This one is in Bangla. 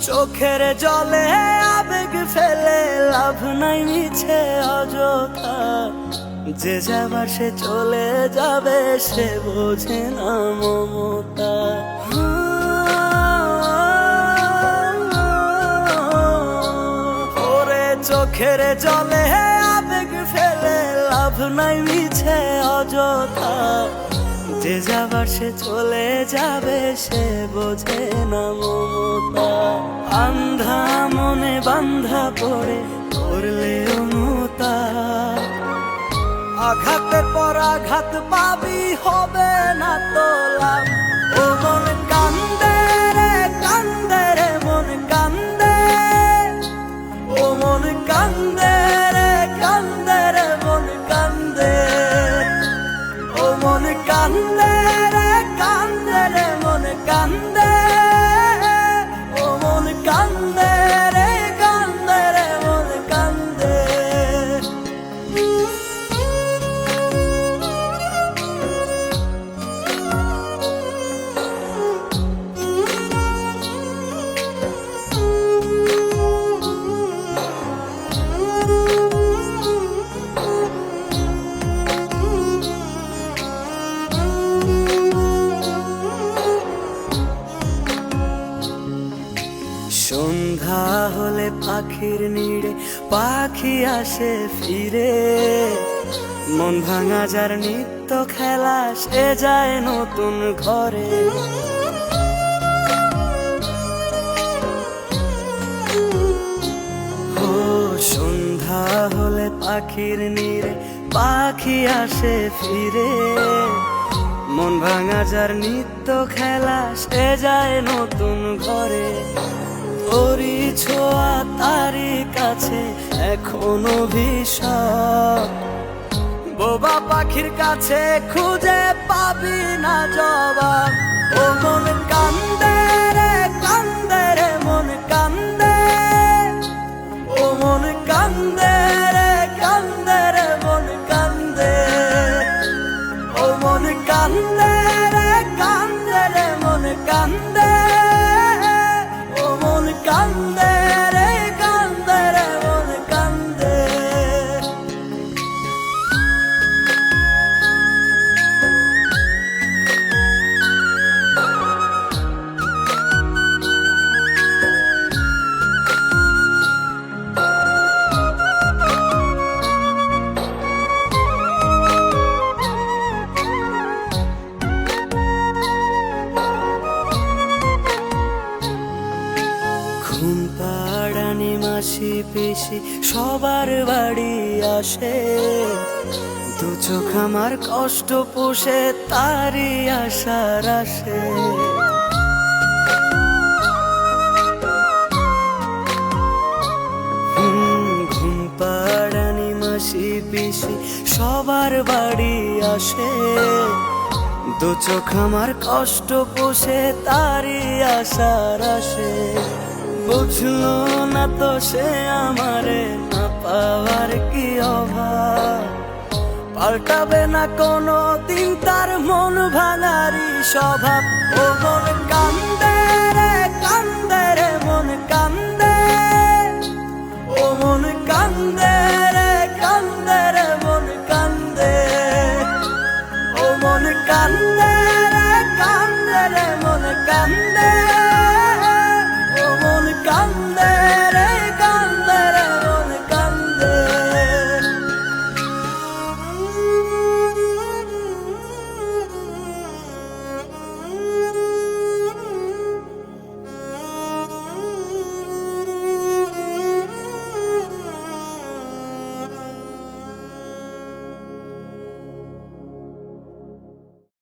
চোখের জলে আবেগ ফেলে লাভ নাই মিছে অযথা, যে যাবার সে চলে যাবে সে বোঝে না মমতা। ওরে চোখের জলে আবেগ ফেলে লাভ নাই মিছে অযথা, যে যাবার সে চলে যাবে সে বোঝে না মমতা। আন্ধা মনে বান্ধা পড়ে করলে মমতা, আঘাতের পর আঘাত পাবি হবে না তো লাভ। ও মন কান্দে রে কান্দে রে মন কান্দে, ও মন কান্দে রে কান্দে রে মন কান্দে, ও মন কান্দে রে কান্দে রে মন কান্দে, ও মন কান্দে রে কান্দে রে মন কান্দে। সন্ধ্যা হলে পাখির নিড়ে পাখি আসে ফিরে, মন ভাঙা যার নিত্য খেলা সে যায় নতুন ঘরে। ও সন্ধ্যা হলে পাখির নিড়ে পাখি আসে ফিরে, মন ভাঙা যার নিত্য খেলা সে যায় নতুন ঘরে। তোরি ছোঁয়া তারি কাছে এখনো ভীষণ, বোবা পাখির কাছে খুঁজে পাবি না জবাব। ও মন কান্দে রে কান্দে রে মন কান্দে, ও মন কান্দে রে কান্দে রে মন কান্দে, ও মন কান্দে রে কান্দে রে মন কান্দে, ও মন কান্দে রে কান্দে রে মন কান্দে। ঘুম পাড়ানি মাসি পিসি সবার বাড়ি আসে, দু চোখ আমার কষ্ট পুষে তারি আশার আসে। ঘুম পাড়ানি মাসি পিসি সবার বাড়ি আসে, দু চোখ আমার কষ্ট পুষে তারি আশার আসে। বুঝলো না তো সে আমারে না পাওয়ার কি অভাব, পাল্টাবে না কোনো দিন তার মন ভাঙারি স্বভাব। ও মন কান্দে রে কান্দে